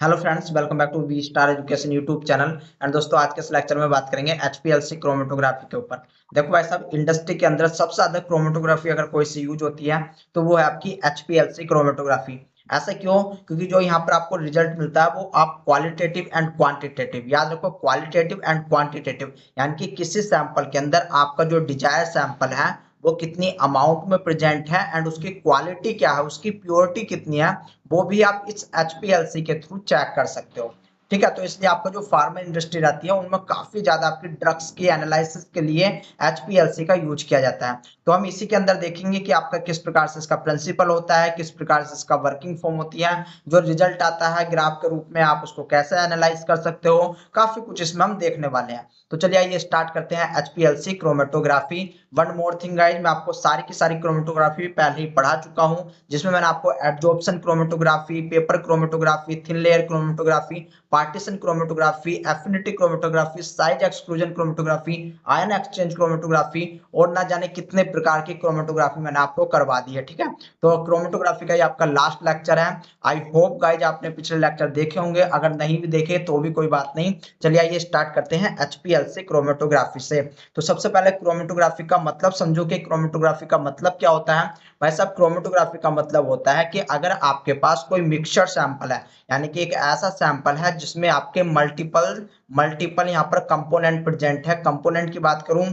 Hello friends, welcome back to V star education YouTube channel. And दोस्तों, आज के इस लेक्चर में बात करेंगे एचपीएलसी क्रोमेटोग्राफी के ऊपर। देखो भाई साहब, इंडस्ट्री के अंदर सबसे ज्यादा क्रोमेटोग्राफी अगर कोई सी यूज होती है तो वो है आपकी एचपीएलसी क्रोमेटोग्राफी। ऐसा क्यों? क्योंकि जो यहाँ पर आपको रिजल्ट मिलता है वो आप क्वालिटेटिव एंड क्वांटिटेटिव, याद रखो, क्वालिटेटिव एंड क्वांटिटेटिव, यानी कि किसी सैंपल के अंदर आपका जो डिजायर सैंपल है वो कितनी अमाउंट में प्रेजेंट है एंड उसकी क्वालिटी क्या है, उसकी प्योरिटी कितनी है, वो भी आप इस एचपीएलसी के थ्रू चेक कर सकते हो। ठीक है, तो इसलिए आपका जो फार्मा इंडस्ट्री रहती है उनमें काफी ज्यादा आपकी ड्रग्स की एनालिसिस के लिए एचपीएलसी का यूज किया जाता है। तो हम इसी के अंदर देखेंगे कि आपका किस प्रकार से इसका प्रिंसिपल होता है, किस प्रकार से इसका वर्किंग फॉर्म होती है, जो रिजल्ट आता है ग्राफ के रूप में आप उसको कैसे एनालाइज कर सकते हो, काफी कुछ इसमें हम देखने वाले हैं। तो चलिए आइए स्टार्ट करते हैं HPLC chromatography. One more thing guys, मैं आपको सारी की सारी क्रोमेटोग्राफी पहले ही पढ़ा चुका हूं, जिसमें मैंने आपको adsorption chromatography, paper chromatography, thin layer chromatography, partition chromatography, affinity chromatography, size exclusion chromatography, ion exchange chromatography और ना जाने कितने प्रकार की क्रोमेटोग्राफी मैंने आपको करवा दी है। ठीक है, तो क्रोमेटोग्राफी का ये आपका लास्ट लेक्चर है। आई होप गाइज आपने पिछले लेक्चर देखे होंगे, अगर नहीं भी देखे तो भी कोई बात नहीं। चलिए आइए स्टार्ट करते हैं एचपीएलसी क्रोमेटोग्राफी से। तो सबसे पहले क्रोमेटोग्राफी का मतलब समझो कि क्रोमेटोग्राफी का मतलब क्या होता है। भाई साहब, क्रोमेटोग्राफी का मतलब होता है कि अगर आपके पास कोई मिक्सचर सैंपल है, यानी कि एक ऐसा सैंपल है जिसमें आपके मल्टीपल मल्टीपल यहाँ पर कंपोनेंट प्रेजेंट है। कंपोनेंट की बात करूं,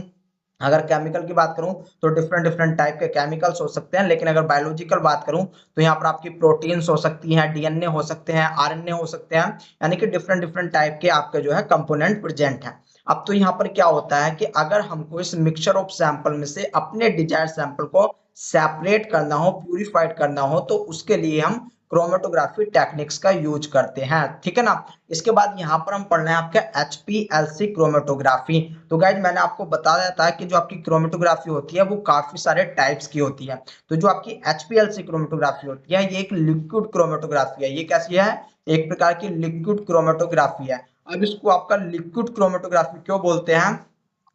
अगर केमिकल की बात करूं तो डिफरेंट डिफरेंट टाइप के केमिकल्स हो सकते हैं, लेकिन अगर बायोलॉजिकल बात करूं तो यहाँ पर आपकी प्रोटीन्स हो सकती हैं, डीएनए हो सकते हैं, आरएनए हो सकते हैं, यानी कि डिफरेंट डिफरेंट टाइप के आपके जो है कंपोनेंट प्रेजेंट है। अब तो यहाँ पर क्या होता है कि अगर हमको इस मिक्सचर ऑफ सैंपल में से अपने डिजायर सैंपल को सेपरेट करना हो, प्यूरिफाइड करना हो, तो उसके लिए हम क्रोमेटोग्राफी टेक्निक्स का यूज करते हैं। ठीक है ना। इसके बाद यहाँ पर हम पढ़ रहे हैं आपका एचपीएलसी क्रोमेटोग्राफी। तो गाइज मैंने आपको बताया था कि जो आपकी क्रोमेटोग्राफी होती है वो काफी सारे टाइप्स की होती है। तो जो आपकी एचपीएलसी क्रोमेटोग्राफी होती है ये एक लिक्विड क्रोमेटोग्राफी है। ये कैसी है? एक प्रकार की लिक्विड क्रोमेटोग्राफी है। अब इसको आपका लिक्विड क्रोमेटोग्राफी क्यों बोलते हैं?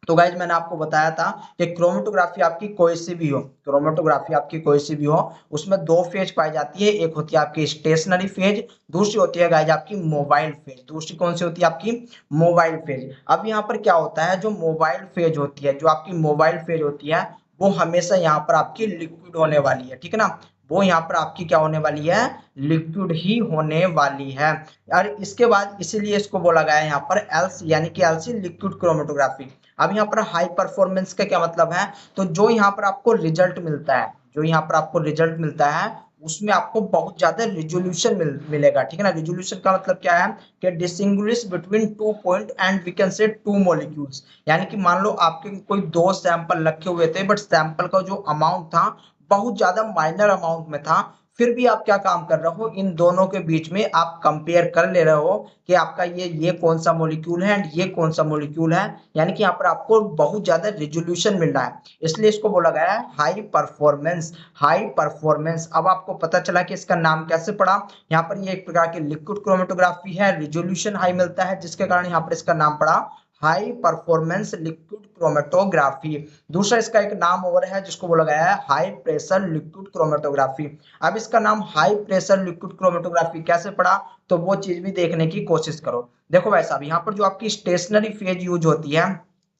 तो गाइज मैंने आपको बताया था कि क्रोमेटोग्राफी आपकी कोई सी भी हो, क्रोमेटोग्राफी आपकी कोई सी भी हो, उसमें दो फेज पाई जाती है। एक होती है आपकी स्टेशनरी फेज, दूसरी होती है गाइज आपकी मोबाइल फेज। दूसरी कौन सी होती है? आपकी मोबाइल फेज। अब यहाँ पर क्या होता है, जो मोबाइल फेज होती है, जो आपकी मोबाइल फेज होती है वो हमेशा यहाँ पर आपकी लिक्विड होने वाली है। ठीक है ना, वो यहाँ पर आपकी क्या होने वाली है? लिक्विड ही होने वाली है। और इसके बाद इसीलिए इसको बोला गया है यहाँ पर एलसी, यानी कि एलसी लिक्विड क्रोमेटोग्राफी। अब यहाँ पर हाई परफॉर्मेंस का क्या मतलब है? तो जो यहाँ पर आपको रिजल्ट मिलता है, जो यहाँ पर आपको रिजल्ट मिलता है उसमें आपको बहुत ज्यादा रिजोल्यूशन मिलेगा। ठीक है ना। रिजोल्यूशन का मतलब क्या है कि distinguish between two point and we can say two molecules. यानी कि मान लो आपके कोई दो सैंपल रखे हुए थे, बट सैंपल का जो अमाउंट था बहुत ज्यादा माइनर अमाउंट में था, फिर भी आप क्या काम कर रहे हो, इन दोनों के बीच में आप कंपेयर कर ले रहे हो कि आपका ये कौन सा मॉलिक्यूल है एंड ये कौन सा मॉलिक्यूल है। यानी कि यहाँ पर आपको बहुत ज्यादा रिजोल्यूशन मिल रहा है, इसलिए इसको बोला गया है हाई परफॉर्मेंस। High performance. अब आपको पता चला कि इसका नाम कैसे पड़ा। यहाँ पर ये एक प्रकार की लिक्विड क्रोमेटोग्राफी है, रिजोल्यूशन हाई मिलता है, जिसके कारण यहाँ पर इसका नाम पड़ा हाई परफॉर्मेंस लिक्विड क्रोमेटोग्राफी। दूसरा इसका एक नाम और है जिसको बोला गया है हाई प्रेशर लिक्विड क्रोमेटोग्राफी। अब इसका नाम हाई प्रेशर लिक्विड क्रोमेटोग्राफी कैसे पड़ा, तो वो चीज भी देखने की कोशिश करो। देखो भाई साहब, यहाँ पर जो आपकी स्टेशनरी फेज यूज होती है,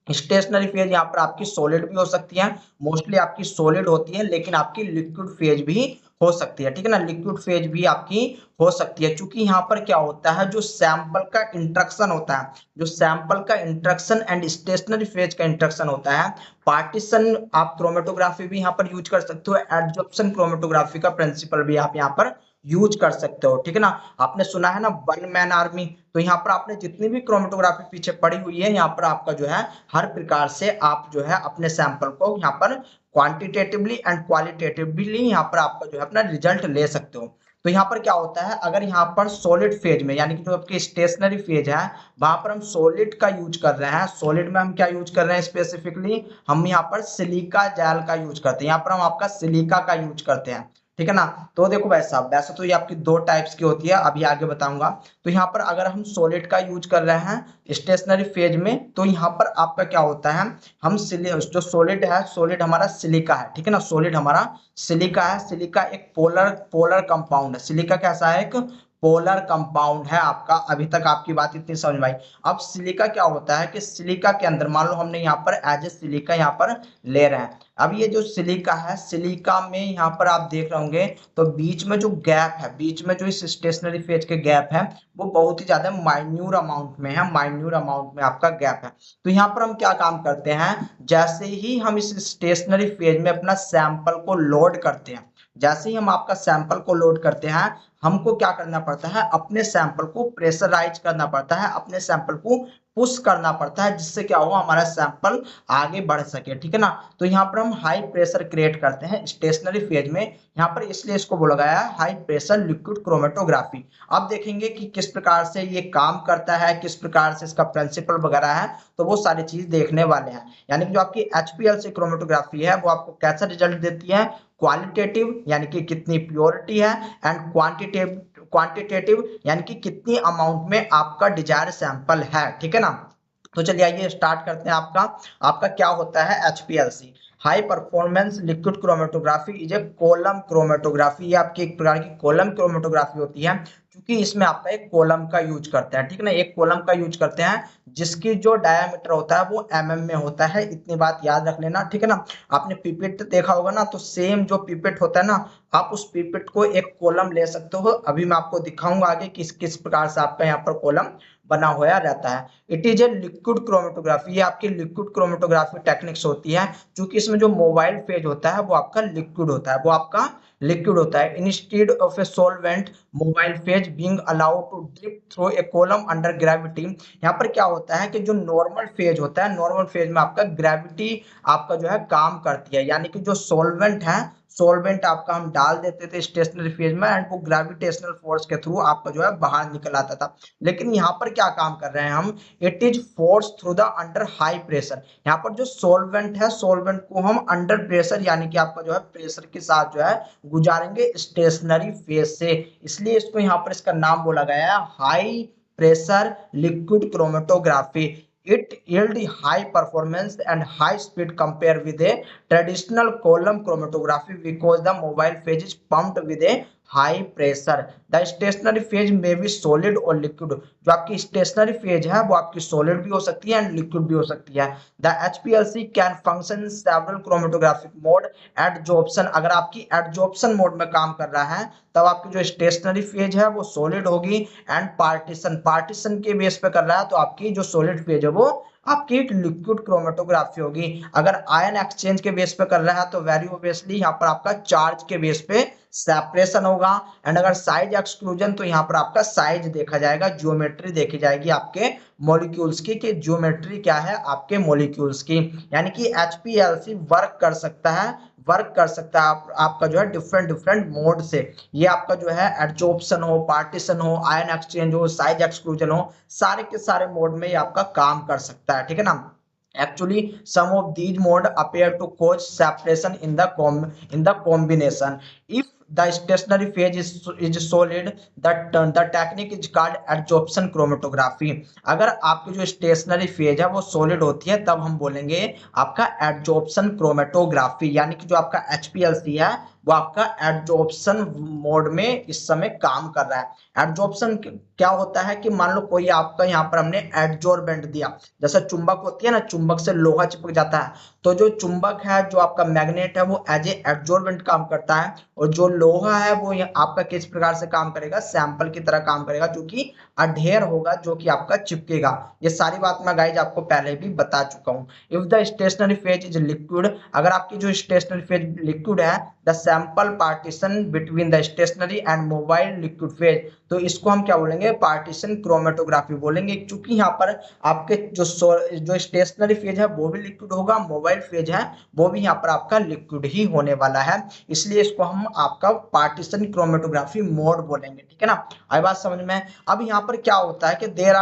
स्टेशनरी फेज यहाँ पर आपकी सॉलिड भी हो सकती है, मोस्टली आपकी सॉलिड होती है, लेकिन आपकी लिक्विड फेज भी हो सकती है। ठीक है ना, लिक्विड फेज भी आपकी हो सकती है। क्योंकि यहाँ पर क्या होता है, जो सैंपल का इंट्रक्शन होता है, जो सैंपल का इंट्रक्शन एंड स्टेशनरी फेज का इंट्रक्शन होता है, पार्टीशन आप क्रोमेटोग्राफी भी यहाँ पर यूज कर सकते हो, एडजॉर्प्शन क्रोमेटोग्राफी का प्रिंसिपल भी आप यहाँ पर यूज कर सकते हो। ठीक है ना। आपने सुना है ना वन मैन आर्मी, तो यहाँ पर आपने जितनी भी क्रोमेटोग्राफी पीछे पड़ी हुई है, यहाँ पर आपका जो है हर प्रकार से आप जो है अपने सैंपल को यहाँ पर क्वांटिटेटिवली एंड क्वालिटेटिवली यहाँ पर आपका जो है अपना रिजल्ट ले सकते हो। तो यहाँ पर क्या होता है, अगर यहाँ पर सॉलिड फेज में, यानी कि जो आपकी स्टेशनरी फेज है, वहां पर हम सॉलिड का यूज कर रहे हैं। सॉलिड में हम क्या यूज कर रहे हैं स्पेसिफिकली? हम यहाँ पर सिलिका जेल का यूज करते हैं। यहाँ पर हम आपका सिलिका का यूज करते हैं। ठीक है ना। तो देखो भाई साहब, वैसे तो ये आपकी दो टाइप्स की होती है, अभी आगे बताऊंगा। तो यहाँ पर अगर हम सॉलिड का यूज कर रहे हैं स्टेशनरी फेज में, तो यहाँ पर आपका क्या होता है, हम जो सॉलिड है, सॉलिड हमारा सिलिका है। ठीक है ना, सॉलिड हमारा सिलिका है। सिलिका एक पोलर पोलर कंपाउंड है। सिलिका कैसा है? एक पोलर कंपाउंड है आपका। अभी तक आपकी बात इतनी समझ में आई। अब सिलिका क्या होता है कि सिलिका के अंदर मान लो हमने यहाँ पर एज ए सिलिका यहाँ पर ले रहे हैं। अब ये जो सिलिका है, सिलिका में यहाँ पर आप देख रहे होंगे तो बीच में जो गैप है, बीच में जो इस स्टेशनरी फेज के गैप है वो बहुत ही ज्यादा माइन्यूट अमाउंट में है, माइन्यूट अमाउंट में आपका गैप है। तो यहाँ पर हम क्या काम करते हैं, जैसे ही हम इस स्टेशनरी फेज में अपना सैंपल को लोड करते हैं, जैसे ही हम आपका सैंपल को लोड करते हैं, हमको क्या करना पड़ता है, अपने सैंपल को प्रेशराइज करना पड़ता है, अपने सैंपल को पुश करना पड़ता है, जिससे क्या हो हमारा सैंपल आगे बढ़ सके। ठीक है ना। तो यहाँ पर हम हाई प्रेशर क्रिएट करते हैं स्टेशनरी फेज में, यहाँ पर इसलिए इसको बोला गया है हाई प्रेशर लिक्विड क्रोमेटोग्राफी। अब देखेंगे कि किस प्रकार से ये काम करता है, किस प्रकार से इसका प्रिंसिपल वगैरह है, तो वो सारी चीज देखने वाले हैं। यानी कि जो आपकी HPLC क्रोमेटोग्राफी है वो आपको कैसा रिजल्ट देती है, क्वालिटेटिव यानी कि कितनी प्योरिटी है, एंड क्वांटिटेटिव यानी कि कितनी अमाउंट में आपका डिजायर सैंपल है। ठीक है ना। तो चलिए आइए स्टार्ट करते हैं। आपका क्या होता है HPLC, high performance liquid chromatography is a column chromatography. ये आपकी एक प्रकार की कॉलम क्रोमेटोग्राफी होती है, क्योंकि इसमें आपका एक कॉलम का यूज करते हैं। ठीक है ना, एक कॉलम का यूज करते हैं जिसकी जो डायामीटर होता है वो mm में होता है। इतनी बात याद रख लेना। ठीक है ना। आपने पिपेट देखा होगा ना, तो सेम जो पिपेट होता है ना, आप उस पिपेट को एक कॉलम ले सकते हो। अभी मैं आपको दिखाऊंगा आगे किस किस प्रकार से आपका यहाँ पर कॉलम बना हुआ रहता है। It is a liquid chromatography, ये आपकी लिक्विड क्रोमेटोग्राफी टेक्निक्स होती है, क्योंकि इसमें जो मोबाइल फेज होता है वो आपका लिक्विड होता है, वो आपका लिक्विड होता है। Instead of a solvent mobile phase being allowed to drip through a column under gravity. यहाँ पर क्या होता है कि जो नॉर्मल फेज होता है, नॉर्मल फेज में आपका ग्रेविटी आपका जो है काम करती है, यानी कि जो सॉल्वेंट है, सॉल्वेंट आपका हम डाल देते थे स्टेशनरी फेज में, एंड वो ग्रेविटेशनल फोर्स के थ्रू आपका जो है बाहर निकल आता था। लेकिन यहाँ पर क्या काम कर रहे हैं हम, it is force through the under high pressure. यहाँ पर जो सॉल्वेंट है, सॉल्वेंट को हम अंडर प्रेशर यानी कि आपका जो है प्रेशर के साथ जो है गुजारेंगे स्टेशनरी फेज से, इसलिए इसको यहाँ पर इसका नाम बोला गया है high pressure liquid chromatography. It yield high performance and high speed compared with a traditional column chromatography because the mobile phase is pumped with a high pressure. The stationary phase may be solid or liquid. जो आपकी stationary phase है वो आपकी solid भी हो सकती है and liquid भी हो सकती है। The HPLC can function in several chromatographic mode. Adsorption, अगर आपकी एडजॉर्प्शन मोड में काम कर रहा है तब आपकी जो स्टेशनरी फेज है वो सॉलिड होगी, एंड पार्टीशन के बेस पे कर रहा है तो आपकी जो सॉलिड फेज है वो आपकी एक लिक्विड क्रोमेटोग्राफी होगी। अगर आयन एक्सचेंज के बेस पे कर रहा है तो वेरी ऑब्वियसली यहाँ पर आपका चार्ज के बेस पे सेपरेशन होगा, एंड अगर साइज एक्सक्लूजन तो यहाँ पर आपका साइज देखा जाएगा, ज्योमेट्री देखी जाएगी आपके मॉलिक्यूल्स की, कि ज्योमेट्री क्या है आपके मॉलिक्यूल्स की। यानी कि HPLC वर्क कर सकता है आपका जो है डिफरेंट मोड से। ये आपका जो है एडजॉर्प्शन हो, पार्टीशन हो, आयन एक्सचेंज हो, साइज एक्सक्लूजन हो, सारे के सारे मोड में ये आपका काम कर सकता है। ठीक है ना। Actually, some of these modes appear to cause separation in the combination. If the stationary phase is solid, the technique is called adsorption chromatography. अगर आपकी जो स्टेशनरी फेज है वो सॉलिड होती है तब हम बोलेंगे आपका एडजॉर्प्शन क्रोमेटोग्राफी, यानी कि जो आपका HPLC है वो आपका एडजॉर्प्शन मोड में इस समय काम कर रहा है। एडजॉर्प्शन क्या होता है कि मान लो कोई आपका यहाँ पर हमने एडजॉर्बेंट दिया, जैसे चुंबक होती है ना, चुंबक से लोहा चिपक जाता है, तो जो चुंबक है, जो आपका मैग्नेट है, वो एज ए एडजॉर्बेंट काम करता है, और जो लोहा है वो आपका किस प्रकार से काम करेगा, सैंपल की तरह काम करेगा, जो कि अढेर होगा, जो कि आपका चिपकेगा। ये सारी बात मैं गाइज आपको पहले भी बता चुका हूँ। If the stationary phase is liquid, अगर आपकी जो स्टेशनरी फेज लिक्विड है, the sample partition between the stationary and mobile liquid phase, तो इसको हम क्या बोलेंगे, पार्टीशन क्रोमेटोग्राफी बोलेंगे। क्योंकि यहाँ पर आपके जो स्टेशनरी फेज है वो भी लिक्विड होगा, मोबाइल फेज है वो भी यहाँ पर आपका लिक्विड ही होने वाला है, इसलिए इसको हम आपका पार्टीशन क्रोमेटोग्राफी मोड बोलेंगे। ठीक है ना। आई बात समझ में। अब यहाँ पर क्या होता है कि there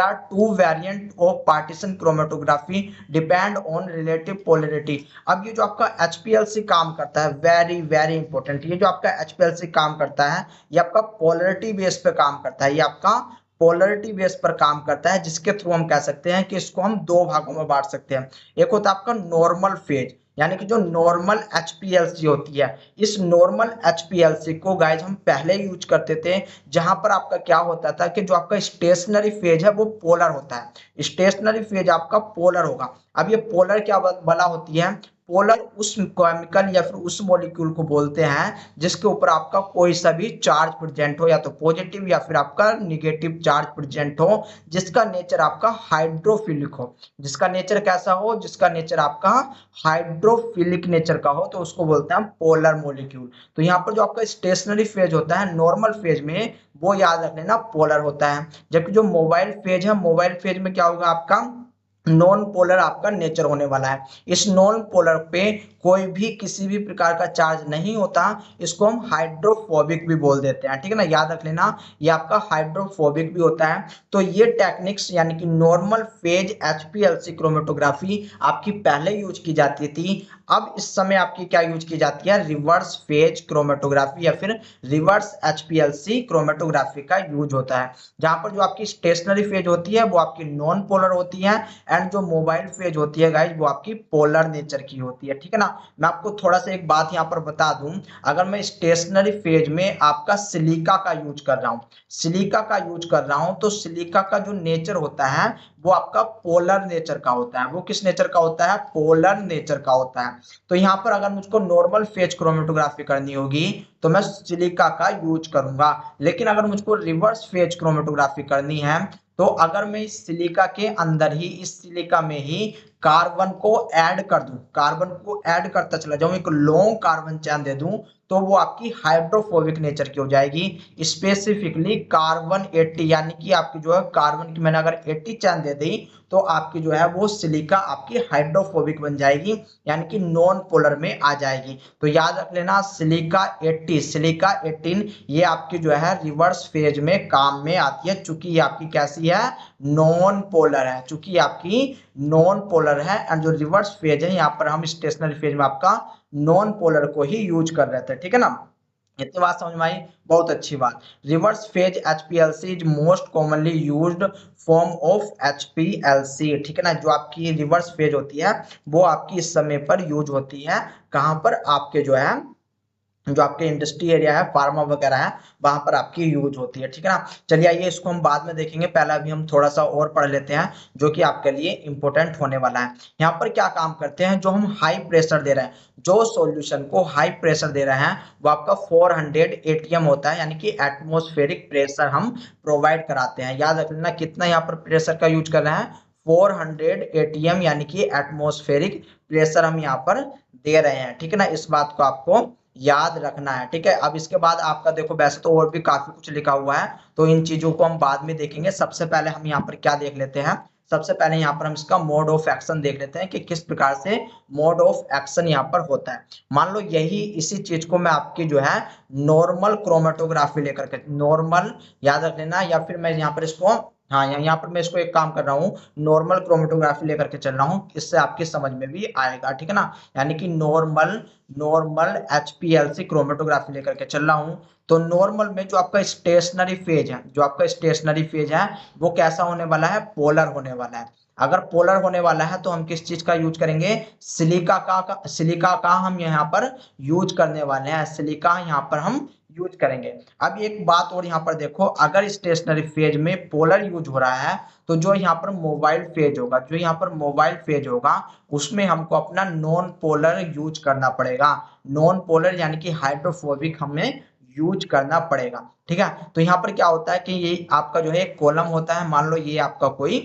are two variant of partition chromatography depend on relative polarity. अब ये जो आपका HPLC काम करता है, वेरी वेरी इंपॉर्टेंट, ये जो आपका HPLC काम करता है ये आपका पोलरिटी बेस पे काम करता है, ये आपका पोलरिटी बेस पर काम करता है, जिसके थ्रू हम कह सकते हैं कि इसको हम दो भागों में बांट सकते हैं। एक होता है आपका नॉर्मल फेज, यानी कि जो नॉर्मल HPLC होती है, इस नॉर्मल HPLC को गाइज हम पहले यूज करते थे, जहां पर आपका क्या होता था कि जो आपका स्टेशनरी फेज है वो पोलर होता है, स्टेशनरी फेज आपका पोलर होगा। अब ये पोलर क्या बला होती है, पोलर उस केमिकल या फिर उस मॉलिक्यूल को बोलते हैं जिसके ऊपर आपका कोई सा भी चार्ज प्रेजेंट हो, या तो पॉजिटिव या फिर आपका निगेटिव चार्ज प्रेजेंट हो, जिसका नेचर आपका हाइड्रोफिलिक हो, जिसका नेचर कैसा हो, जिसका नेचर आपका हाइड्रोफिलिक नेचर का हो, तो उसको बोलते हैं पोलर मॉलिक्यूल। तो यहाँ पर जो आपका स्टेशनरी फेज होता है नॉर्मल फेज में, वो याद रख लेना पोलर होता है। जबकि जो मोबाइल फेज है, मोबाइल फेज में क्या होगा, आपका नॉन पोलर आपका नेचर होने वाला है। इस नॉन पोलर पे कोई भी किसी भी प्रकार का चार्ज नहीं होता, इसको हम हाइड्रोफोबिक भी बोल देते हैं, ठीक है ना, याद रख लेना, ये आपका हाइड्रोफोबिक भी होता है। तो ये टेक्निक्स यानी कि नॉर्मल फेज HPLC क्रोमेटोग्राफी आपकी पहले यूज की जाती थी। अब इस समय आपकी क्या यूज की जाती है, रिवर्स फेज क्रोमेटोग्राफी या फिर रिवर्स HPLC क्रोमेटोग्राफी का यूज होता है, जहां पर जो आपकी स्टेशनरी फेज होती है वो आपकी नॉन पोलर होती है, एंड जो मोबाइल फेज होती है गाइज वो आपकी पोलर नेचर की होती है, ठीक है ना। मैं आपको थोड़ा सा एक बात यहाँ पर बता दूं, अगर मैं स्टेशनरी फेज में आपका सिलिका का यूज कर रहा हूँ, सिलिका का यूज कर रहा हूँ, तो सिलिका का जो नेचर होता है वो आपका पोलर नेचर का होता है। वो किस नेचर का होता है, पोलर नेचर का होता है। तो यहाँ पर अगर मुझको नॉर्मल फेज क्रोमेटोग्राफी करनी होगी तो मैं सिलिका का यूज करूंगा, लेकिन अगर मुझको रिवर्स फेज क्रोमेटोग्राफी करनी है तो अगर मैं इस सिलिका के अंदर ही, इस सिलिका में ही कार्बन को ऐड कर दूं, कार्बन को ऐड करता चला जाऊं, एक लॉन्ग कार्बन चेन दे दूं, तो वो आपकी हाइड्रोफोबिक नेचर की हो जाएगी। स्पेसिफिकली कार्बन 80, यानी कि आपकी जो है कार्बन की मैंने अगर 80 चेन दे दी तो आपकी जो है वो सिलिका आपकी हाइड्रोफोबिक बन जाएगी, यानी कि नॉन पोलर में आ जाएगी। तो याद रख लेना सिलिका 80, सिलिका 18 ये आपकी जो है रिवर्स फेज में काम में आती है, चूंकि ये आपकी कैसी है, नॉन पोलर है, चूंकि आपकी नॉन पोलर है। एंड जो रिवर्स फेज है यहाँ पर हम स्टेशनरी फेज में आपका नॉन पोलर को ही यूज कर रहे थे, ठीक है ना। इतनी बात समझ में आई, बहुत अच्छी बात। Reverse phase HPLC is most commonly used form of HPLC, ठीक है ना। जो आपकी रिवर्स फेज होती है वो आपकी इस समय पर यूज होती है, कहां पर, आपके जो है जो आपके इंडस्ट्री एरिया है, फार्मा वगैरह है, वहां पर आपकी यूज होती है, ठीक है ना। चलिए आइए इसको हम बाद में देखेंगे, पहले अभी हम थोड़ा सा और पढ़ लेते हैं जो कि आपके लिए इंपॉर्टेंट होने वाला है। यहाँ पर क्या काम करते हैं, जो हम हाई प्रेशर दे रहे हैं, जो सॉल्यूशन को हाई प्रेशर दे रहे हैं वो आपका 400 ATM होता है, यानी कि एटमोस्फेरिक प्रेशर हम प्रोवाइड कराते हैं। याद रख लेना कितना यहाँ पर प्रेशर का यूज कर रहे हैं, 400 ATM, यानी कि एटमोस्फेरिक प्रेशर हम यहाँ पर दे रहे हैं, ठीक है ना। इस बात को आपको याद रखना है, ठीक है। अब इसके बाद आपका देखो, वैसे तो और भी काफी कुछ लिखा हुआ है, तो इन चीजों को हम बाद में देखेंगे। सबसे पहले हम यहाँ पर क्या देख लेते हैं, सबसे पहले यहाँ पर हम इसका मोड ऑफ एक्शन देख लेते हैं कि किस प्रकार से मोड ऑफ एक्शन यहाँ पर होता है। मान लो यही इसी चीज को मैं आपकी जो है नॉर्मल क्रोमेटोग्राफी लेकर के, नॉर्मल याद रख लेना, या फिर मैं यहाँ पर इसको, हाँ यहाँ पर मैं इसको एक काम कर रहा हूँ, नॉर्मल क्रोमेटोग्राफी लेकर के चल रहा हूँ, इससे आपकी समझ में भी आएगा, ठीक है ना। यानी कि नॉर्मल नॉर्मल HPLC क्रोमेटोग्राफी लेकर के चल रहा हूँ। तो नॉर्मल में जो आपका स्टेशनरी फेज है, जो आपका स्टेशनरी फेज है वो कैसा होने वाला है, पोलर होने वाला है। अगर पोलर होने वाला है तो हम किस चीज का यूज करेंगे, सिलिका का हम यहाँ पर यूज करने वाले हैं, सिलिका यहाँ पर हम यूज करेंगे। अब एक बात और यहाँ पर देखो, अगर स्टेशनरी फेज में पोलर यूज हो रहा है तो जो यहाँ पर मोबाइल फेज होगा, जो यहाँ पर मोबाइल फेज होगा उसमें हमको अपना नॉन पोलर यूज करना पड़ेगा, नॉन पोलर यानी कि हाइड्रोफोबिक हमें यूज करना पड़ेगा, ठीक है। तो यहाँ पर क्या होता है कि ये आपका जो है कॉलम होता है, मान लो ये आपका कोई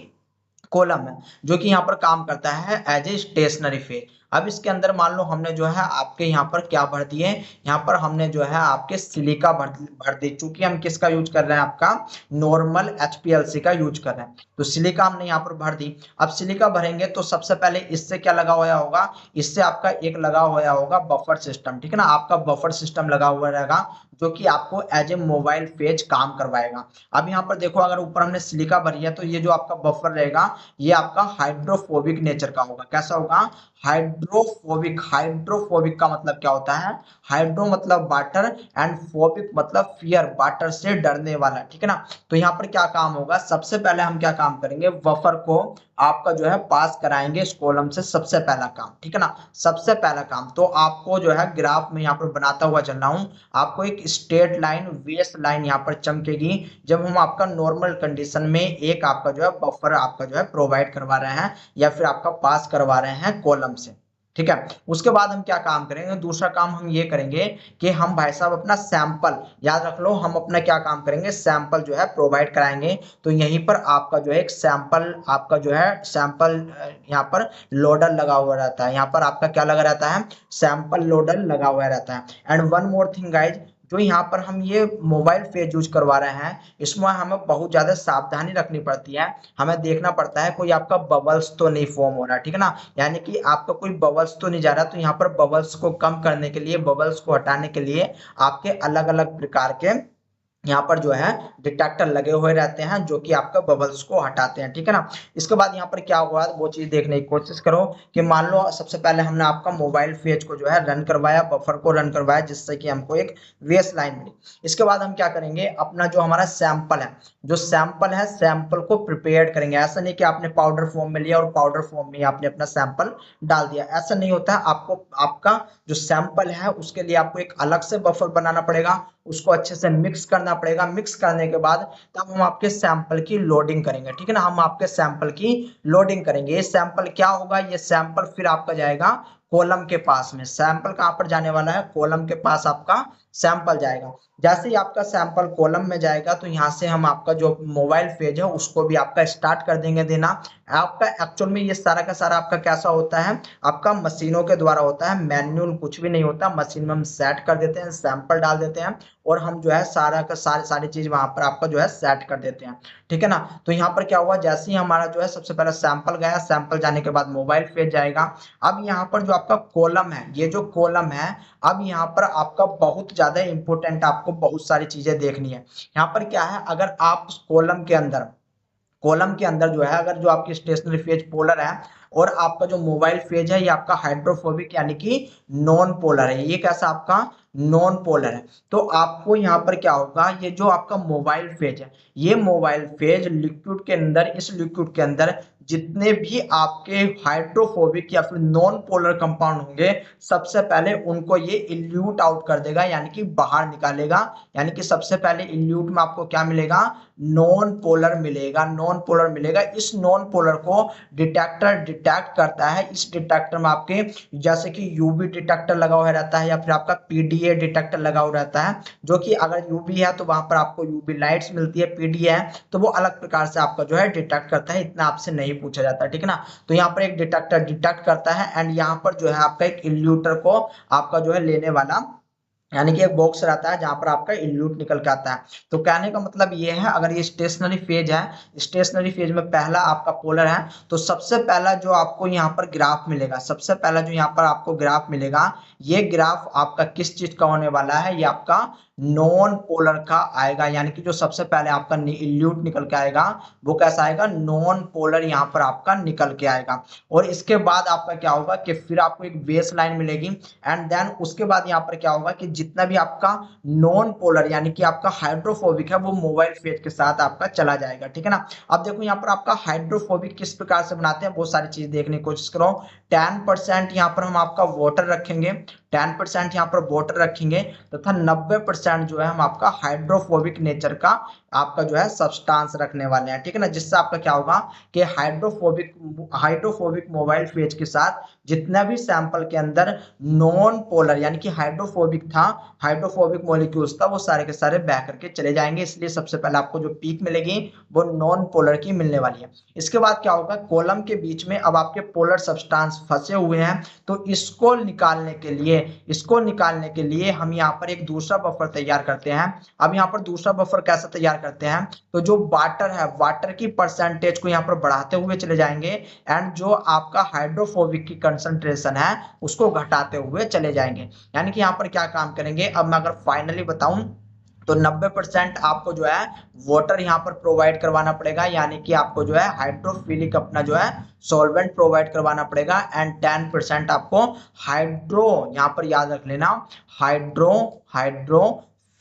कॉलम है जो कि यहाँ पर काम करता है एज ए स्टेशनरी फेज। अब इसके अंदर मान लो हमने जो है आपके यहाँ पर क्या भर दिए, यहाँ पर हमने जो है आपके सिलिका भर दी, चूंकि हम किसका यूज कर रहे हैं, आपका नॉर्मल HPLC का यूज कर रहे हैं, तो सिलिका हमने यहाँ पर भर दी। अब सिलिका भरेंगे तो सबसे पहले इससे क्या लगा हुआ होगा, इससे आपका एक लगा हुआ होगा बफर सिस्टम, ठीक है ना। आपका बफर सिस्टम लगा हुआ रहेगा जो कि आपको एज ए मोबाइल फेज काम करवाएगा। अब यहाँ पर देखो, अगर ऊपर हमने सिलिका भरी है तो ये जो आपका बफर रहेगा ये आपका हाइड्रोफोबिक नेचर का होगा। कैसा होगा, हाइड्रोफोबिक। हाइड्रोफोबिक का मतलब क्या होता है, हाइड्रो मतलब वाटर एंड फोबिक मतलब फियर, वाटर से डरने वाला, ठीक है ना। तो यहाँ पर क्या काम होगा, सबसे पहले हम क्या काम करेंगे, बफर को आपका जो है पास कराएंगे इस कॉलम से, सबसे पहला काम, ठीक है ना, सबसे पहला काम। तो आपको जो है ग्राफ में यहाँ पर बनाता हुआ चल रहा हूँ, आपको एक स्ट्रेट लाइन बेस लाइन यहाँ पर चमकेगी जब हम आपका नॉर्मल कंडीशन में एक आपका जो है बफर आपका जो है प्रोवाइड करवा रहे हैं या फिर आपका पास करवा रहे हैं कॉलम से, ठीक है। उसके बाद हम क्या काम करेंगे, दूसरा काम हम ये करेंगे कि हम भाई साहब अपना सैंपल, याद रख लो, हम अपना क्या काम करेंगे, सैंपल जो है प्रोवाइड कराएंगे। तो यहीं पर आपका जो है एक सैंपल, आपका जो है सैंपल यहाँ पर लोडर लगा हुआ रहता है, यहाँ पर आपका क्या लगा रहता है, सैंपल लोडर लगा हुआ रहता है। And one more thing guys, जो यहाँ पर हम ये मोबाइल फेज यूज करवा रहे हैं, इसमें हमें बहुत ज्यादा सावधानी रखनी पड़ती है, हमें देखना पड़ता है कोई आपका बबल्स तो नहीं फॉर्म हो रहा, ठीक है ना, यानी कि आपका कोई बबल्स तो नहीं जा रहा। तो यहाँ पर बबल्स को कम करने के लिए, बबल्स को हटाने के लिए आपके अलग अलग प्रकार के यहाँ पर जो है डिटेक्टर लगे हुए रहते हैं जो कि आपका बबल्स को हटाते हैं, ठीक है ना। इसके बाद यहाँ पर क्या हुआ वो चीज देखने की कोशिश करो कि मान लो सबसे पहले हमने आपका मोबाइल फेज को जो है रन करवाया, बफर को रन करवाया, जिससे कि हमको एक बेस लाइन मिली। इसके बाद हम क्या करेंगे, अपना जो हमारा सैंपल है, जो सैंपल है, सैंपल को प्रिपेयर करेंगे। ऐसा नहीं कि आपने पाउडर फॉर्म में लिया और पाउडर फॉर्म में आपने अपना सैंपल डाल दिया, ऐसा नहीं होता है। आपको आपका जो सैंपल है उसके लिए आपको एक अलग से बफर बनाना पड़ेगा, उसको अच्छे से मिक्स करना पड़ेगा। मिक्स करने के बाद तब हम आपके सैंपल की लोडिंग करेंगे, ठीक है ना, हम आपके सैंपल की लोडिंग करेंगे। ये सैंपल क्या होगा, ये सैंपल फिर आपका जाएगा कॉलम के पास में। सैंपल कहां पर जाने वाला है, कॉलम के पास आपका सैंपल जाएगा। जैसे ही आपका सैंपल कॉलम में जाएगा तो यहाँ से हम आपका जो मोबाइल फेज है उसको भी आपका स्टार्ट कर देंगे देना। आपका एक्चुअल में ये सारा का सारा आपका कैसा होता है, आपका मशीनों के द्वारा होता है, मैन्युअल कुछ भी नहीं होता। मशीन में हम सेट कर देते हैं, सैंपल डाल देते हैं और हम जो है सारा का सारी चीज वहां पर आपका जो है सेट कर देते हैं, ठीक है ना। तो यहाँ पर क्या हुआ, जैसे ही हमारा जो है सबसे पहले सैंपल गया, सैंपल जाने के बाद मोबाइल फेज जाएगा। अब यहाँ पर जो आपका कॉलम है, ये जो कॉलम है, अब यहाँ पर आपका बहुत ज्यादा इंपॉर्टेंट, आपको बहुत सारी चीजें देखनी है। यहाँ पर क्या है, अगर आप कॉलम के अंदर जो है, अगर जो आपकी स्टेशनरी फेज पोलर है और आपका जो मोबाइल फेज है ये आपका हाइड्रोफोबिक यानी कि नॉन पोलर है, ये कैसा आपका नॉन पोलर है। तो आपको यहाँ पर क्या होगा, ये जो आपका मोबाइल फेज है, ये मोबाइल फेज लिक्विड के अंदर, इस लिक्विड के अंदर जितने भी आपके हाइड्रोफोबिक या फिर नॉन पोलर कंपाउंड होंगे, सबसे पहले उनको ये इल्यूट आउट कर देगा, यानी कि बाहर निकालेगा। यानी कि सबसे पहले इल्यूट में आपको क्या मिलेगा, नॉन पोलर मिलेगा, नॉन पोलर मिलेगा। इस नॉन पोलर को डिटेक्टर डिटेक्ट करता है। इस डिटेक्टर में आपके जैसे कि यूवी डिटेक्टर लगा हुआ रहता है या फिर आपका पीडीए डिटेक्टर लगा हुआ रहता है, जो कि अगर यूवी है तो वहां पर आपको यूवी लाइट्स मिलती है, पीडीए है तो वो अलग प्रकार से आपका जो है डिटेक्ट करता है। इतना आपसे नहीं पूछा जाता, ठीक है ना। तो यहाँ पर एक डिटेक्टर डिटेक्ट करता है एंड यहाँ पर जो है आपका एक इल्यूटर को आपका जो है लेने वाला, यानी कि एक बॉक्स रहता है जहां पर आपका इल्यूट निकल के आता है। तो कहने का मतलब ये है, अगर ये स्टेशनरी फेज है, स्टेशनरी फेज में पहला आपका पोलर है, तो सबसे पहला जो आपको यहाँ पर ग्राफ मिलेगा, सबसे पहला जो यहाँ पर आपको ग्राफ मिलेगा, ये ग्राफ आपका किस चीज का होने वाला है, ये आपका नॉन पोलर का आएगा। यानी कि जो सबसे पहले आपका इल्यूट निकल के आएगा वो कैसा आएगा, नॉन पोलर यहाँ पर आपका निकल के आएगा। और इसके बाद आपका क्या होगा कि फिर आपको एक बेस लाइन मिलेगी एंड देन उसके बाद यहाँ पर क्या होगा कि जितना भी आपका नॉन पोलर यानी कि आपका हाइड्रोफोबिक है वो मोबाइल फेज के साथ आपका चला जाएगा, ठीक है ना। अब देखो यहाँ पर आपका हाइड्रोफोबिक किस प्रकार से बनाते हैं, बहुत सारी चीज देखने की कोशिश करो। 10% यहाँ पर हम आपका वाटर रखेंगे, 10% यहाँ पर वाटर रखेंगे तथा 90% जो है हम आपका हाइड्रोफोबिक नेचर का आपका जो है सब्सटेंस रखने वाले हैं, ठीक है ना। जिससे आपका क्या होगा कि हाइड्रोफोबिक मोबाइल फेज के साथ जितना भी सैंपल के अंदर नॉन पोलर यानी कि हाइड्रोफोबिक था, हाइड्रोफोबिक मॉलिक्यूल्स था, वो सारे के सारे बह करके चले जाएंगे। इसलिए सबसे पहले आपको जो पीक मिलेगी वो नॉन पोलर की मिलने वाली है। इसके बाद क्या होगा, कॉलम के बीच में अब आपके पोलर सब्सटेंस फंसे हुए हैं, तो इसको निकालने के लिए हम यहाँ पर एक दूसरा बफर तैयार करते हैं। अब यहाँ पर दूसरा बफर कैसे तैयार करते हैं, तो जो वाटर है, वाटर की परसेंटेज को यहाँ पर बढ़ाते हुए चले जाएंगे एंड जो आपका हाइड्रोफोबिक की कंसंट्रेशन है उसको घटाते हुए चले जाएंगे। यानी कि यहाँ पर क्या काम करेंगे, अब मैं अगर फाइनली बताऊं तो 90% आपको जो है वाटर यहाँ पर प्रोवाइड करवाना पड़ेगा, यानी कि आपको जो है हाइड्रोफिलिक अपना जो है सॉल्वेंट प्रोवाइड करवाना पड़ेगा एंड 10% आपको हाइड्रो, यहाँ पर याद रख लेना, हाइड्रोफिलिक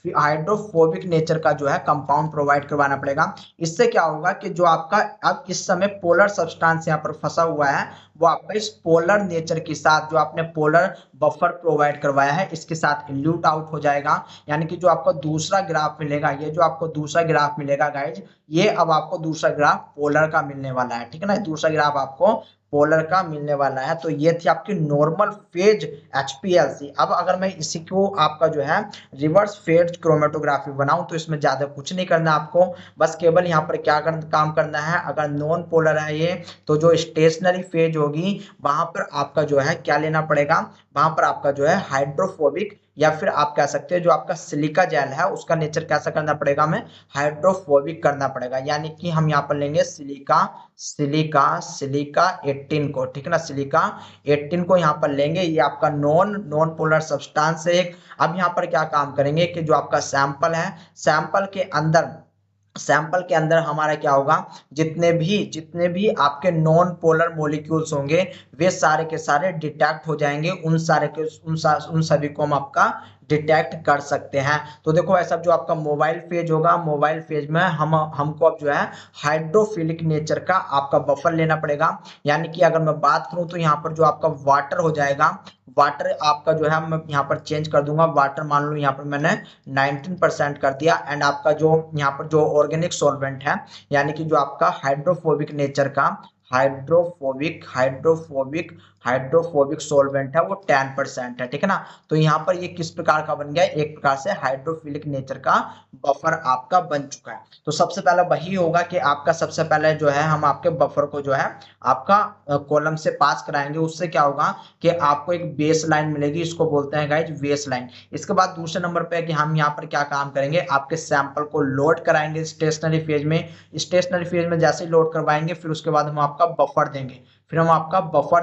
हाइड्रोफोबिक नेचर का जो है कंपाउंड प्रोवाइड करवाना पड़ेगा। इससे क्या होगा कि जो आपका अब इस समय पोलर सब्सटेंस यहाँ पर फंसा हुआ है वो आपका इस पोलर नेचर के साथ जो आपने पोलर बफर प्रोवाइड करवाया है इसके साथ इल्यूट आउट हो जाएगा। यानी कि जो आपको दूसरा ग्राफ मिलेगा, ये जो आपको दूसरा ग्राफ मिलेगा गाइज, ये अब आपको दूसरा ग्राफ पोलर का मिलने वाला है, ठीक है ना। दूसरा ग्राफ आपको पोलर का मिलने वाला है। तो ये थी आपकी नॉर्मल फेज एचपीएलसी। अब अगर मैं इसी को आपका जो है रिवर्स फेज क्रोमेटोग्राफी बनाऊं तो इसमें ज्यादा कुछ नहीं करना आपको, बस केवल यहाँ पर क्या काम करना है, अगर नॉन पोलर है ये तो जो स्टेशनरी फेज होगी वहां पर आपका जो है क्या लेना पड़ेगा, वहां पर आपका जो है हाइड्रोफोबिक या फिर आप कह सकते हैं जो आपका सिलिका जेल है उसका नेचर कैसा करना पड़ेगा, हमें हाइड्रोफोबिक करना पड़ेगा। यानी कि हम यहाँ पर लेंगे सिलिका सिलिका सिलिका 18 को, ठीक है ना, सिलिका 18 को यहाँ पर लेंगे। ये आपका नॉन नॉन पोलर सब्सटेंस है एक। अब यहाँ पर क्या काम करेंगे कि जो आपका सैंपल है, सैंपल के अंदर हमारा क्या होगा, जितने भी आपके नॉन पोलर मॉलिक्यूल्स होंगे वे सारे के सारे डिटेक्ट हो जाएंगे। उन सभी को हम आपका डिटेक्ट कर सकते हैं। तो देखो ऐसा जो आपका मोबाइल फेज होगा, मोबाइल फेज में हमको अब जो है हाइड्रोफिलिक नेचर का आपका बफर लेना पड़ेगा। यानी कि अगर मैं बात करूं तो यहाँ पर जो आपका वाटर हो जाएगा, वाटर आपका जो है मैं यहाँ पर चेंज कर दूंगा, वाटर मान लो यहाँ पर मैंने 19% कर दिया। एंड आपका जो यहाँ पर जो ऑर्गेनिक सॉल्वेंट है यानी कि जो आपका हाइड्रोफोबिक नेचर का हाइड्रोफोबिक हाइड्रोफोबिक हाइड्रोफोबिक सॉल्वेंट है वो 10% है, ठीक है ना। तो यहाँ पर ये किस प्रकार का बन गया, एक प्रकार से हाइड्रोफिलिक नेचर का बफर आपका बन चुका है। तो सबसे पहला वही होगा कि आपका सबसे पहले जो है हम आपके बफर को जो है आपका कॉलम से पास कराएंगे। उससे क्या होगा कि आपको एक बेस लाइन मिलेगी, इसको बोलते हैं गाइज बेस लाइन। इसके बाद दूसरे नंबर पे है कि हम यहाँ पर क्या काम करेंगे, आपके सैंपल को लोड कराएंगे स्टेशनरी फेज में। स्टेशनरी फेज में जैसे ही लोड करवाएंगे फिर उसके बाद हम आपका बफर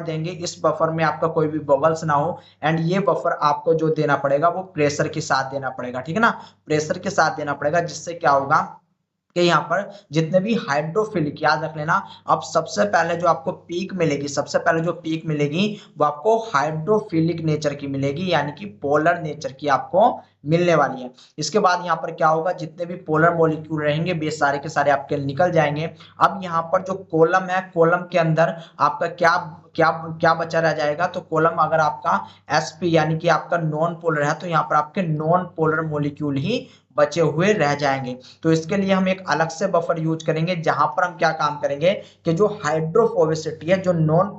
देंगे, इस बफर में आपका कोई भी बबल्स ना हो। एंड ये बफर आपको जो देना पड़ेगा वो प्रेशर के साथ देना पड़ेगा, ठीक है ना, प्रेशर के साथ देना पड़ेगा। जिससे क्या होगा कि यहाँ पर जितने भी हाइड्रोफिलिक, याद रख लेना, अब सबसे पहले जो आपको पीक मिलेगी, सबसे पहले जो पीक मिलेगी वो आपको हाइड्रोफिलिक नेचर की मिलेगी, यानी कि पोलर नेचर की आपको मिलने वाली है। इसके बाद यहाँ पर क्या होगा, जितने भी पोलर मॉलिक्यूल रहेंगे वे सारे के सारे आपके निकल जाएंगे। अब यहाँ पर जो कॉलम है, कॉलम के अंदर आपका क्या क्या क्या बचा रह जाएगा, तो कॉलम अगर आपका sp यानी कि आपका नॉन पोलर है तो यहाँ पर आपके नॉन पोलर मॉलिक्यूल ही बचे हुए रह जाएंगे। तो इसके लिए हम एक अलग से बफर यूज करेंगे जहां पर हम क्या काम करेंगे कि जो हाइड्रोफोबिसिटी है, जो नॉन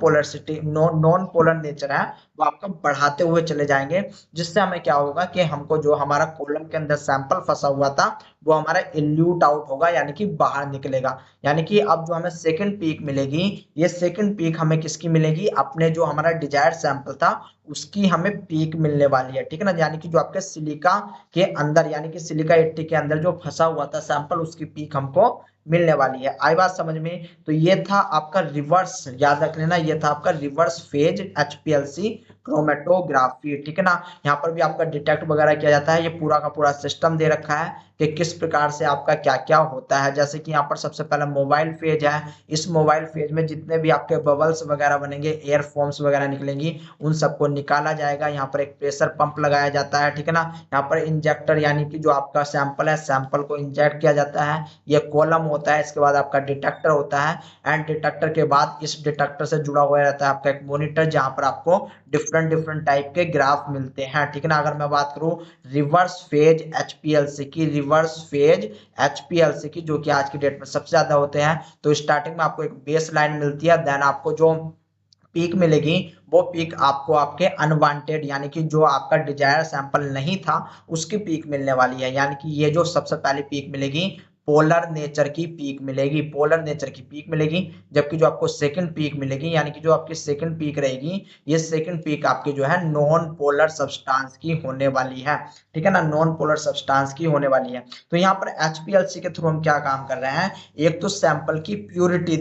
पोलर नेचर है वो आपका बढ़ाते हुए चले जाएंगे। जिससे हमें क्या होगा कि हमको जो हमारा कॉलम के अंदर सैंपल फंसा हुआ था वो हमारा इल्यूट आउट होगा, यानी कि बाहर निकलेगा। यानी कि अब जो हमें सेकंड पीक मिलेगी, ये सेकंड पीक हमें किसकी मिलेगी, अपने जो हमारा डिजायर्ड सैंपल था उसकी हमें पीक मिलने वाली है, ठीक है ना। यानी कि जो आपके सिलिका के अंदर, यानी कि सिलिका 80 के अंदर जो फंसा हुआ था सैंपल उसकी पीक हमको मिलने वाली है। आई बात समझ में। तो ये था आपका रिवर्स, याद रख लेना, ये था आपका रिवर्स फेज एचपीएलसी क्रोमेटोग्राफी, ठीक है ना। यहाँ पर भी आपका डिटेक्ट वगैरह किया जाता है। ये पूरा का पूरा सिस्टम दे रखा है कि किस प्रकार से आपका क्या क्या होता है। जैसे कि यहाँ पर सबसे पहला मोबाइल फेज है, इस मोबाइल फेज में जितने भी आपके बबल्स वगैरह बनेंगे, एयर फॉर्म्स वगैरह निकलेंगी, उन सबको निकाला जाएगा। यहाँ पर एक प्रेशर पंप लगाया जाता है, ठीक है ना। यहाँ पर इंजेक्टर यानी कि जो आपका सैंपल है, सैंपल को इंजेक्ट किया जाता है, ये कॉलम होता है। इसके बाद आपका डिटेक्टर होता है, एंड डिटेक्टर के बाद इस डिटेक्टर से जुड़ा हुआ रहता है आपका एक मॉनिटर जहां पर आपको डिफरेंट टाइप के ग्राफ मिलते हैं, ठीक है ना। अगर मैं बात करूं रिवर्स फेज एचपीएलसी की, जो कि आज की डेट में सबसे ज्यादा होते हैं, तो स्टार्टिंग में आपको एक बेस लाइन मिलती है, देन आपको जो पीक मिलेगी वो पीक आपको आपके अनवांटेड यानी कि जो आपका डिजायर सैंपल नहीं था उसकी पीक मिलने वाली है। यानी कि ये जो सबसे पहली पीक मिलेगी पोलर नेचर की पीक मिलेगी, जबकि जो आपको सेकंड पीक मिलेगी, यानी कि जो आपकी सेकंड पीक रहेगी, ये सेकंड पीक आपकी जो है नॉन पोलर सब्सटेंस की होने वाली है, ठीक है ना, नॉन पोलर सब्सटेंस की होने वाली है। तो यहाँ पर एचपीएलसी के थ्रू हम क्या काम कर रहे हैं, एक तो सैंपल की प्योरिटी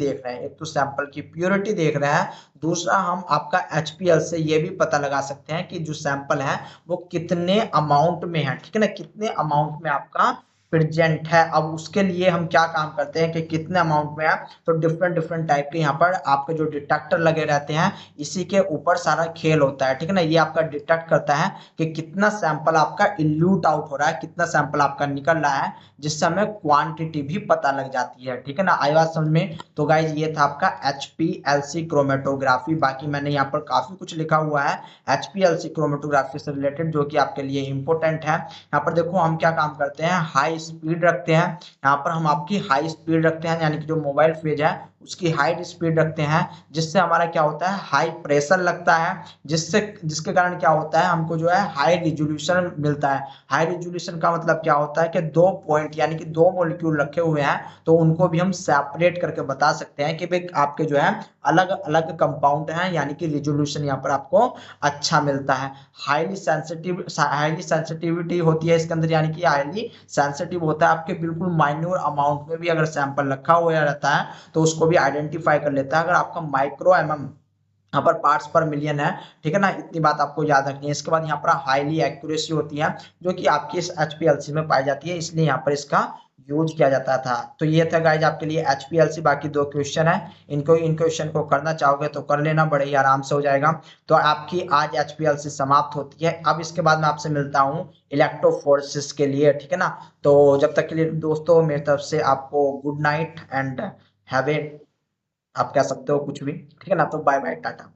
देख रहे हैं, दूसरा हम आपका एचपीएल से ये भी पता लगा सकते हैं कि जो सैंपल है वो कितने अमाउंट में है, ठीक है ना, कितने अमाउंट में आपका प्रेजेंट है। अब उसके लिए हम क्या काम करते हैं कि कितने अमाउंट में है, तो डिफरेंट डिफरेंट टाइप के यहाँ पर आपके जो डिटेक्टर लगे रहते हैं, इसी के ऊपर सारा खेल होता है, ठीक है ना। ये आपका डिटेक्ट करता है कि कितना सैंपल आपका इल्यूट आउट हो रहा है, कितना सैंपल आपका निकल रहा है, जिससे हमें क्वांटिटी भी पता लग जाती है, ठीक है ना। आई बात समझ में। तो गाइज ये था आपका HPLC क्रोमेटोग्राफी। बाकी मैंने यहाँ पर काफी कुछ लिखा हुआ है HPLC क्रोमेटोग्राफी से रिलेटेड, जो कि आपके लिए इंपॉर्टेंट है। यहाँ पर देखो हम क्या काम करते हैं, हाई स्पीड रखते हैं। यहाँ पर हम आपकी हाई स्पीड रखते हैं, यानी कि जो मोबाइल फेज है उसकी हाई स्पीड रखते हैं, जिससे हमारा क्या होता है, हाई प्रेशर लगता है, जिसके कारण क्या होता है, हमको जो है हाई रिजोल्यूशन मिलता है। हाई रिजोल्यूशन का मतलब क्या होता है कि दो पॉइंट यानी कि दो मॉलिक्यूल रखे हुए हैं, तो उनको भी हम सेपरेट करके बता सकते हैं कि भाई आपके जो है अलग अलग कंपाउंड हैं, यानी कि रिजोल्यूशन यहाँ पर आपको अच्छा मिलता है। हाईली सेंसिटिविटी होती है इसके अंदर, यानी कि हाईली सेंसिटिव होता है, आपके बिल्कुल माइन्यूट अमाउंट में भी अगर सैंपल रखा हुआ रहता है तो उसको भी आइडेंटिफाई कर लेता है। अगर आपका माइक्रो यहाँ पर पार्ट्स पर मिलियन है, ठीक है ना, इतनी बात आपको याद रखनी है। इसके बाद यहाँ पर हाईली एक्यूरेसी होती है, जो कि आपकी इस HPLC में पाई जाती है, इसलिए यहाँ पर इसका यूज किया जाता था। तो ये था गाइज आपके लिए HPLC। बाकी दो क्वेश्चन है, इन क्वेश्चन को करना चाहोगे तो कर लेना, बड़े ही आराम से हो जाएगा। तो आपकी आज HPLC समाप्त होती है। अब इसके बाद मैं आपसे मिलता हूँ इलेक्ट्रोफोरेसिस के लिए, ठीक है ना। तो जब तक के लिए दोस्तों मेरी तरफ से आपको good night and have a, आप कह सकते हो कुछ भी, ठीक है ना। तो बाय बाय, टाटा।